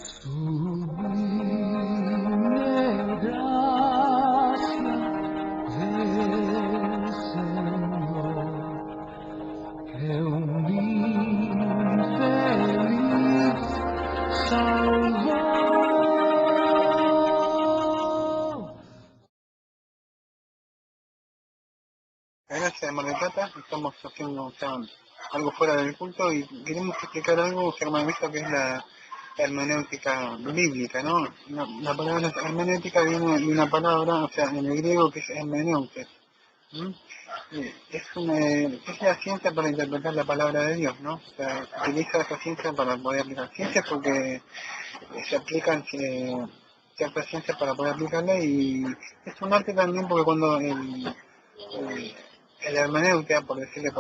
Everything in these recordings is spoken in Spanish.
Sublime gracia del Señor, que un infeliz salvó. Gracias, Mar del Plata. Estamos haciendo algo fuera del culto y queremos explicar algo, Germán, esto que es la hermenéutica bíblica, ¿no? La palabra hermenéutica viene de una palabra, en el griego que es hermeneutes. Es la ciencia para interpretar la palabra de Dios, ¿no? O sea, se utiliza esa ciencia para poder aplicar ciencias porque se aplican ciertas ciencias para poder aplicarla y es un arte también porque cuando el hermenéutica, por decirle,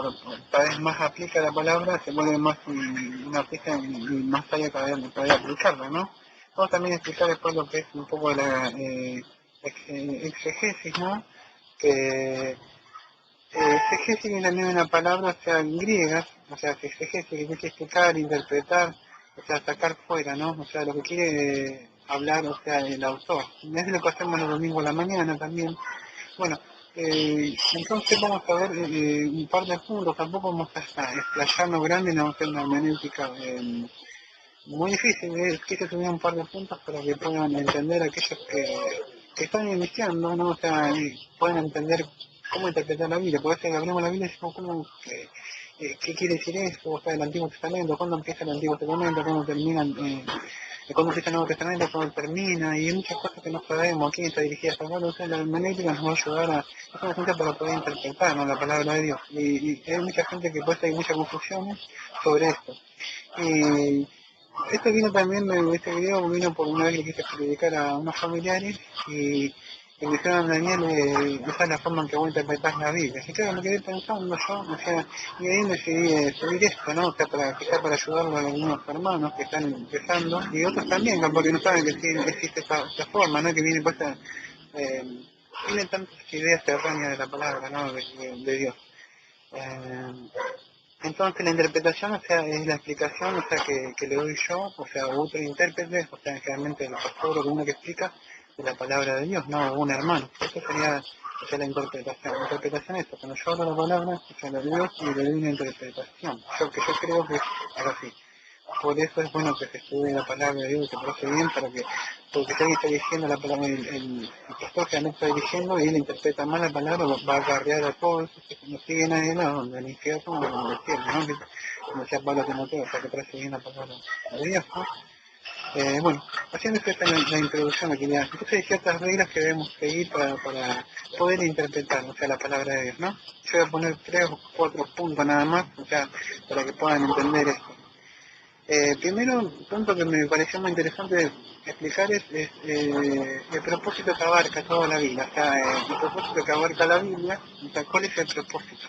cada vez más aplica la palabra, se vuelve más una pieza y más allá para poder aplicarla, ¿no? Vamos también a explicar después lo que es un poco de la exegesis, ¿no? Que exegesis viene también de una palabra, griega, exegesis que quiere explicar, interpretar, sacar fuera, ¿no? Lo que quiere hablar, el autor. Es lo que hacemos los domingos a la mañana también. Bueno, entonces vamos a ver un par de puntos, tampoco vamos a explayarnos grande, no vamos a hacer una hermenéutica muy difícil, quise subir un par de puntos para que puedan entender aquellos que están iniciando, ¿no? Puedan entender cómo interpretar la Biblia, porque si abrimos la Biblia y decimos qué quiere decir eso, el Antiguo Testamento, cuándo empieza el Antiguo Testamento, cuándo termina, cuándo empieza el Nuevo Testamento, cuándo termina, y hay muchas cosas que no sabemos, a quién está dirigida esta palabra, la hermenéutica nos va a ayudar es una ciencia para poder interpretar, ¿no? La palabra de Dios, y hay mucha gente que puede hay muchas confusiones sobre esto. Esto vino también, este video vino por una vez que quise predicar a unos familiares y me dijeron, Daniel, esa es la forma en que vos interpretás la Biblia. Así que me quedé pensando yo, y ahí decidí subir esto, ¿no? Quizá para ayudarlo a algunos hermanos que están empezando, y otros también, porque no saben que sí existe esta forma, ¿no? Que viene vienen tantas ideas erróneas de la palabra, ¿no? De Dios. Entonces la interpretación, es la explicación, que le doy yo, otro intérprete, generalmente el pastor o uno que explica de la palabra de Dios, no un hermano. Eso sería, la interpretación. La interpretación es eso, cuando yo hablo la palabra, la de Dios y le doy una interpretación. Que yo creo que es así. Por eso es bueno que se estudie la palabra de Dios y se conoce bien, porque si alguien está diciendo la palabra, el pastor que no está diciendo y él interpreta mal la palabra, va a acarrear a todos esos que no siguen a él, a donde el infierno o donde el cielo, ¿no? Como decía Pablo a Timoteo, que trace bien la palabra de Dios, ¿no? Bueno, haciendo esta la introducción aquí ya. Entonces hay ciertas reglas que debemos seguir para poder interpretar, la palabra de Dios, ¿no? Yo voy a poner 3 o 4 puntos nada más, para que puedan entender esto. Primero, un punto que me pareció muy interesante explicar es el propósito que abarca toda la Biblia. El propósito que abarca la Biblia, ¿cuál es el propósito?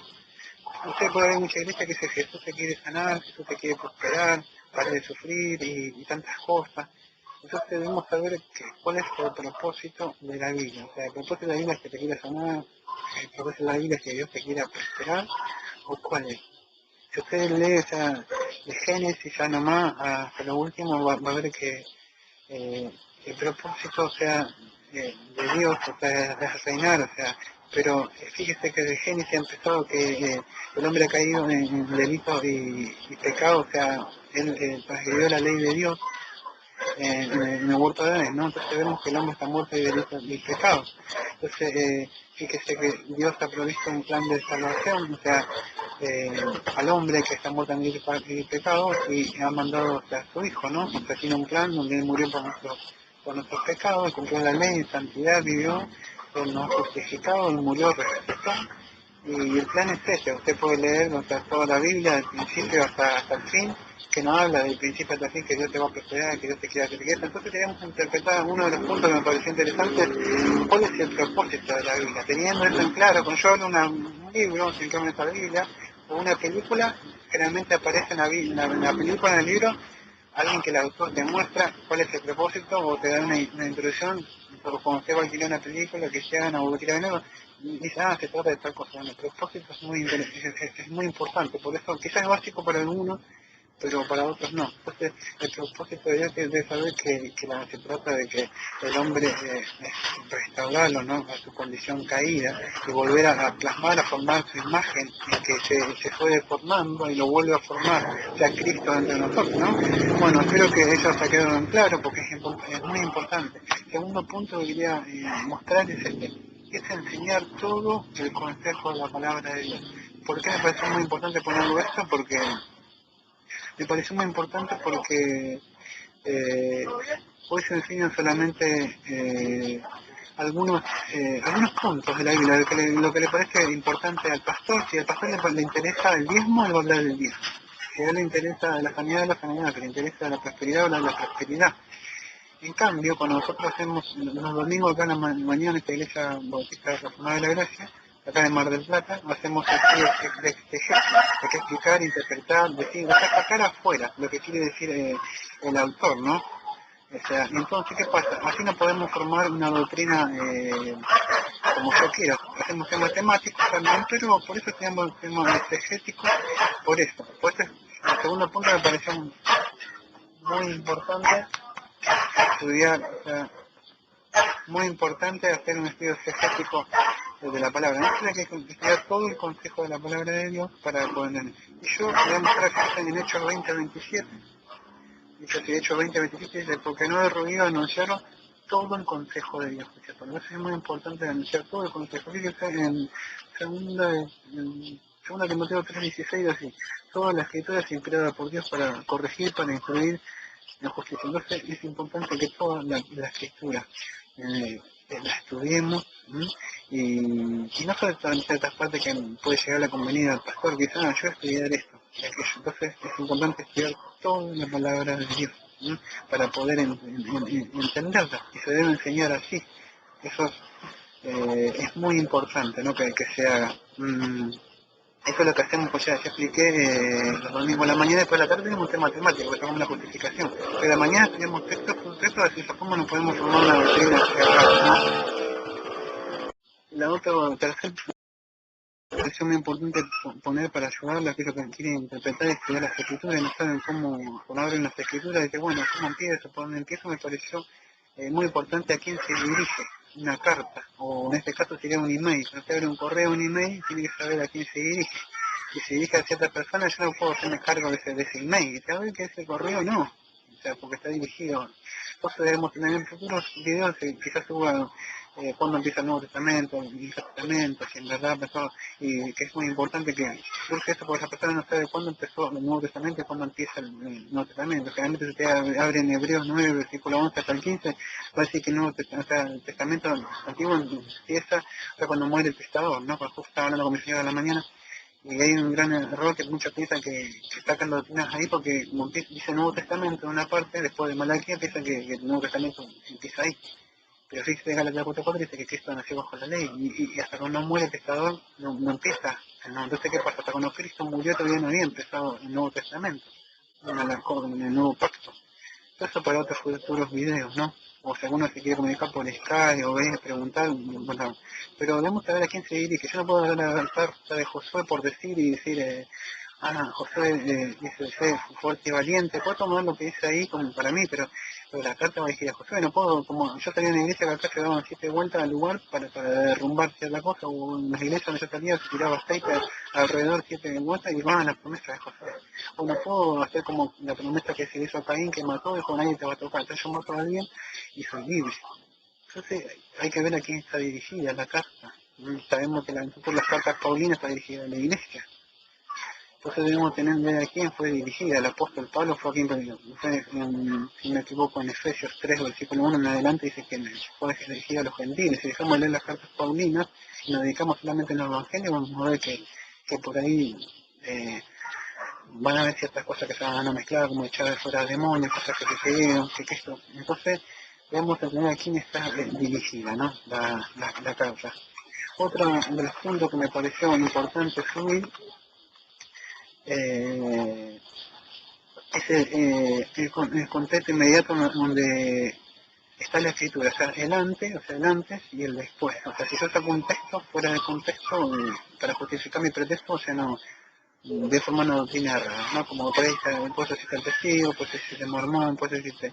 Usted puede ver mucha iglesia que dice Jesús te quiere sanar, Jesús te quiere prosperar, para de sufrir y tantas cosas. Entonces debemos saber cuál es el propósito de la Biblia. El propósito de la Biblia es que te quiera sanar, el propósito de la Biblia es que Dios te quiera prosperar, o cuál es. Si usted lee de Génesis ya nomás hasta lo último, va a ver que el propósito, de Dios, es reinar, pero fíjese que de Génesis ha empezado que el hombre ha caído en delito y pecado, él transgredió la ley de Dios en el huerto de Edén, ¿no? Entonces vemos que el hombre está muerto de delitos y pecados. Entonces, fíjese que Dios ha provisto un plan de salvación, al hombre que está muerto en delitos y pecados y ha mandado a su hijo, ¿no? Tiene un plan donde él murió por nuestros pecados, cumplió la ley, en santidad vivió, él nos ha justificado, él murió, resucitó. Y el plan es ese, usted puede leer toda la Biblia, del principio hasta el fin, que nos habla del principio hasta el fin, que Dios te va a prosperar, que Dios te quiere hacer riqueza. Entonces queríamos interpretar uno de los puntos que me pareció interesante, cuál es el propósito de la Biblia. Teniendo eso en claro, cuando yo hablo un libro, simplemente la Biblia, o una película, generalmente aparece en la película, en el libro, alguien que el autor te muestra cuál es el propósito o te da una introducción, por cuando usted va a alquilar una película, que se hagan o alquilar algo, y dice, se trata de tal cosa. Bueno, el propósito es muy importante, por eso quizás es básico para algunos, pero para otros no. Entonces, el propósito de Dios es saber se trata de que el hombre restaurarlo, ¿no?, a su condición caída y volver a plasmar, a formar su imagen, en que se fue deformando y lo vuelve a formar, o sea, Cristo entre nosotros, ¿no? Bueno, espero que eso se quede en claro porque es muy importante. Segundo punto que quería mostrar es es enseñar todo el consejo de la palabra de Dios. ¿Por qué me parece muy importante ponerlo esto? Porque me pareció muy importante porque eh, hoy se enseñan solamente algunos puntos de la Biblia, lo que le parece importante al pastor. Si al pastor le interesa el diezmo, él va a hablar del diezmo. Si a él le interesa la sanidad, si le interesa la prosperidad, habla de la prosperidad. En cambio, cuando nosotros hacemos los domingos acá en la mañana en esta iglesia bautista reformada de la Gracia, acá en Mar del Plata, hacemos estudios de exegesis, hay que explicar, interpretar, decir, o sea, sacar afuera lo que quiere decir el autor, ¿no? O sea, entonces, ¿qué pasa? Así no podemos formar una doctrina como yo quiero. Hacemos temas temáticos también, pero por eso tenemos temas exegéticos, por eso. Por eso el segundo punto me pareció muy importante estudiar, o sea, muy importante hacer un estudio exegético de la palabra. No tiene que estudiar todo el consejo de la palabra de Dios para poder. Y yo voy a mostrar aquí en Hechos 20:27. Dice que Hechos 20:27 dice, porque no he ruido anunciaron todo el consejo de Dios. Por eso es muy importante anunciar todo el consejo. Fíjense en segunda Timoteo 3:16 así, toda la escritura es inspirada por Dios para corregir, para instruir en justicia. Entonces es importante que toda la escritura la estudiemos, ¿m? Y no solo en ciertas partes que puede llegar a convenir al pastor, quizás yo voy a estudiar esto y aquello. Entonces es importante estudiar toda la palabra de Dios, ¿m? Para poder entenderla, y se debe enseñar así. Eso es muy importante, ¿no?, que se haga. Eso es lo que hacemos, pues ya expliqué los domingos a la mañana, después de la tarde tenemos un tema temático, que tomamos la justificación. Pero a la mañana tenemos textos por texto, de esa forma no podemos formar una doctrina cerrada, ¿no? La otra, tercera es muy importante poner para ayudarle a aquellos que quieren interpretar y estudiar las escrituras y no saben cómo abren las escrituras, y que bueno, cómo empiezo, por dónde empiezo, me pareció muy importante a quién se dirige una carta, o en este caso sería un email. Si usted abre un correo, un email, tiene que saber a quién se dirige. Si se dirige a cierta persona, yo no puedo hacerme cargo de ese email. ¿Saben que ese correo no? O sea, porque está dirigido. Entonces debemos tener en futuros videos, quizás suba cuándo empieza el Nuevo Testamento, el Testamento, si en verdad empezó, y que es muy importante que surge esto porque la persona no sabe cuándo empezó el Nuevo Testamento y cuándo empieza el Nuevo Testamento. Generalmente si usted abre en Hebreos 9, versículo 11 hasta el 15, va a decir que el Nuevo Testamento, o sea, el Testamento antiguo empieza, o sea, cuando muere el testador, ¿no? Cuando justo estaba hablando con mi señora de la mañana, y hay un gran error que muchos piensan que sacan doctrinas ahí porque como dice el Nuevo Testamento en una parte, después de Malaquía piensan que el Nuevo Testamento empieza ahí. Pero fíjese en Galatas 4:4 dice que Cristo nació bajo la ley y hasta cuando muere el pecador no empieza. ¿No? Entonces, ¿qué pasa? Hasta cuando Cristo murió todavía no había empezado el Nuevo Testamento, en el Nuevo Pacto. Eso para otros futuros videos, ¿no? O si alguno se quiere comunicar por Skype o ver, preguntar, bueno, pero debemos saber a quién se dirige. Yo no puedo dar la carta de Josué por decir y decir, Josué dice, sé fuerte y valiente. Puedo tomar lo que dice ahí como para mí, pero la carta va a dirigir a Josué. No puedo, como yo salía en la iglesia que acá se daban 7 vueltas al lugar para derrumbar cierta cosa, o en las iglesias donde yo salía se tiraba aceite alrededor 7 vueltas y van a la promesa de Josué. O no puedo hacer como la promesa que se le hizo a Caín, que mató, dijo nadie te va a tocar. Entonces yo mato a alguien y soy libre. Entonces hay que ver a quién está dirigida la carta. Sabemos que las cartas paulinas está dirigida a la iglesia. Entonces debemos ver a quién fue dirigida. El apóstol Pablo fue a quien fue, si no me equivoco, en Efesios 3, versículo 1 en adelante, dice que fue dirigida a los gentiles. Si dejamos leer las cartas paulinas y nos dedicamos solamente a los evangelios, vamos a ver que por ahí van a haber ciertas cosas que se van a mezclar, como echar de fuera demonios, cosas que sucedieron, que esto. Entonces debemos entender a quién está dirigida, ¿no? La carta. Otro de los puntos que me pareció importante subir es el contexto inmediato donde está la escritura, o sea, el antes y el después. O sea, si yo saco un texto fuera de contexto para justificar mi pretexto, o sea, no de formar una doctrina rara, ¿no? Como por ahí puedes decirte el testigo, puedes decirte mormón, puedes decirte...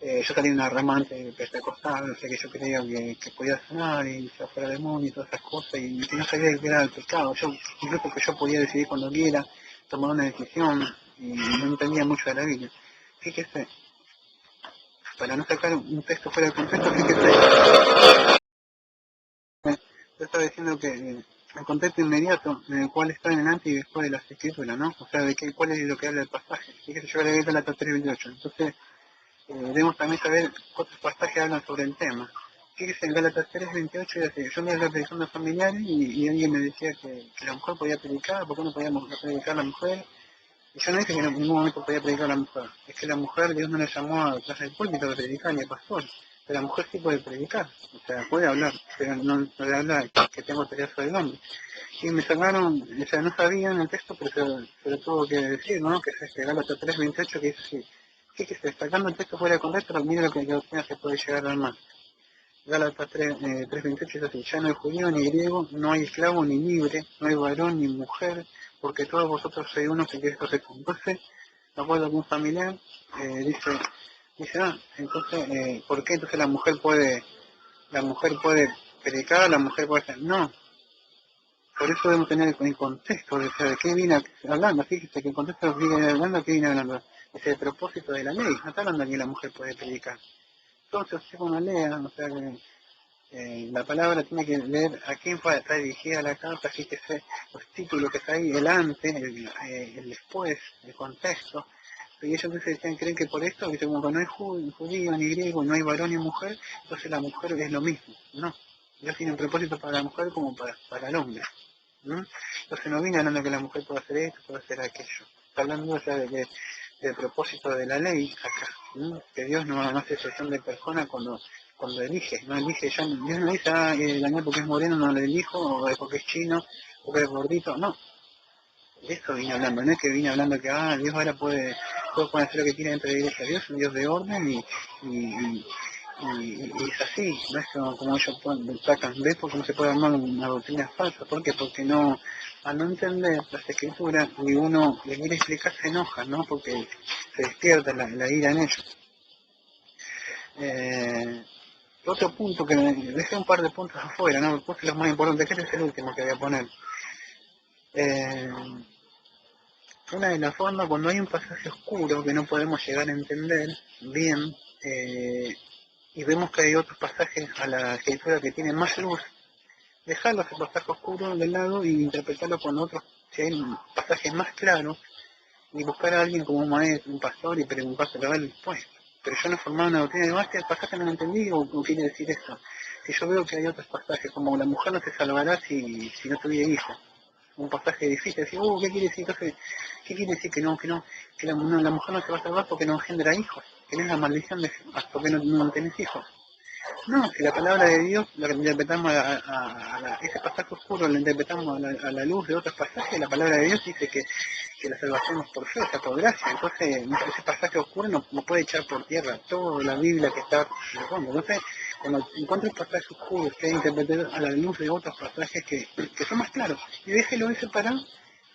yo salí una ramante pentecostal, no sé, que yo creía que podía sanar y se fuera demonio y todas esas cosas, y que no sabía que era el pecado. Yo, incluso que yo podía decidir cuando quiera, tomar una decisión, y no entendía mucho de la Biblia. Fíjese, para no sacar un texto fuera de contexto, fíjese, yo estaba diciendo que el contexto inmediato en el cual está en el antes y después de las escrituras, ¿no? O sea, de cuál es lo que habla el pasaje. Fíjese, yo le voy a la 3:28. Entonces, debemos también saber cuántos pasajes hablan sobre el tema. Fíjese, en Gálatas 3:28 dice, yo me iba predicando a familiares y alguien me decía que la mujer podía predicar, ¿por qué no podíamos predicar a la mujer? Y yo no dije que en ningún momento podía predicar a la mujer. Es que la mujer, Dios no le llamó a clase del púlpito de predicar ni a pastor. Pero la mujer sí puede predicar, o sea, puede hablar, pero no le habla que tengo autoridad sobre el hombre. Y me sacaron, o sea, no sabían el texto, pero se lo tuvo que decir, ¿no? Que es este Gálatas 3:28 que dice así. Fíjese, destacando el texto fuera de contexto, mire lo que doctrina se puede llegar a armar. Gálatas 3:28 es así, ya no hay judío ni griego, no hay esclavo ni libre, no hay varón ni mujer, porque todos vosotros sois uno que Cristo se entonces, de acuerdo con un familiar, dice, entonces, ¿por qué entonces la mujer puede predicar, la mujer puede hacer? No, por eso debemos tener el contexto, o sea, de qué viene hablando, fíjese que el contexto viene hablando, ¿qué viene hablando? Es el propósito de la ley, no está hablando de que la mujer puede predicar. Entonces, si uno lea, o sea, la palabra tiene que leer a quién está dirigida la carta, fíjese los títulos que está ahí, el antes, el después, el contexto. Y ellos entonces decían, creen que por esto, que como que no hay judío ni griego, no hay varón ni mujer, entonces la mujer es lo mismo. No, Dios tiene un propósito para la mujer como para el hombre. ¿No? Entonces no viene hablando que la mujer puede hacer esto, puede hacer aquello. Está hablando o sea, del propósito de la ley acá, ¿no? Que Dios no hace excepción de personas cuando elige, no elige, Dios no dice, Daniel porque es moreno no lo elijo, o porque es chino, o porque es gordito, no. De eso vine hablando, no es que vine hablando que Dios ahora todos pueden hacer lo que quieren dentro de la iglesia. Dios es un Dios de orden y es así, no es como ellos sacan, ¿ves? Porque no se puede armar una doctrina falsa, ¿por qué? Porque al no entender las escrituras y uno le quiere explicar se enoja, ¿no? Porque se despierta la ira en ellos. Otro punto que dejé un par de puntos afuera, ¿no? Puse los más importantes, que este es el último que voy a poner. Una de las formas, cuando hay un pasaje oscuro que no podemos llegar a entender bien, y vemos que hay otros pasajes a la escritura que tienen más luz, dejarlos el pasaje oscuro de lado y interpretarlo con otros, si hay pasajes más claros, y buscar a alguien como un maestro, un pastor, y preguntárselo a él después. Pero yo no he formado una doctrina de el pasaje no lo entendí, o quiere decir eso. Si yo veo que hay otros pasajes, como la mujer no se salvará si no tuviera hijos, un pasaje difícil, decir, ¿qué quiere decir? Entonces, ¿qué quiere decir que la mujer no se va a salvar porque no engendra hijos? Que no es la maldición de porque no tenés hijos. No, si la palabra de Dios la interpretamos ese pasaje oscuro, lo interpretamos a la luz de otros pasajes, la palabra de Dios dice que la salvación es por fe, o sea, por gracia. Entonces, ese pasaje oscuro no puede echar por tierra toda la Biblia que está en el fondo. Entonces, cuando encuentre pasajes oscuros que interpretar a la luz de otros pasajes que son más claros, y déjelo ese para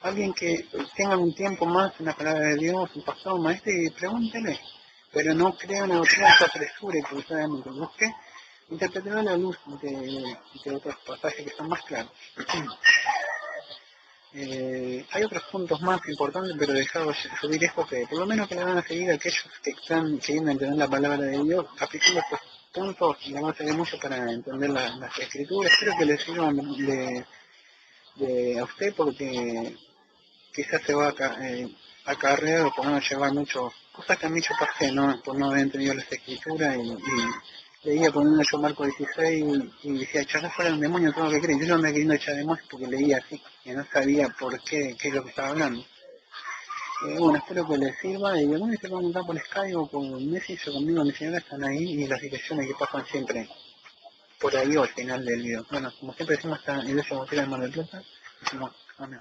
alguien que tenga un tiempo más en la palabra de Dios, un pastor, un maestro, y pregúntele. Pero no crea una doctrina que se apresure, porque solamente busque interpretar a la luz de otros pasajes que son más claros. Hay otros puntos más importantes, pero dejado subir esto que por lo menos que le van a seguir a aquellos que están queriendo entender la palabra de Dios, aplicando estos puntos, y le van a servir mucho para entender las escrituras. Espero que les sirvan a usted, porque quizás se va a acarrear o podemos llevar mucho, cosas que a mí yo pasé, ¿no? Por no haber entendido las escrituras y leía poniendo yo Marco 16 y decía, echar fuera un demonio todo lo que creen. Yo no me queriendo echar demonios porque leía así, y no sabía por qué es lo que estaba hablando. Bueno, espero que les sirva y algunos se pueden contar por Skype o por Messi o conmigo, mi señora, están ahí y las direcciones que pasan siempre por ahí o al final del video. Bueno, como siempre decimos, está Iglesia Bautista de Mar del Plata, decimos amén.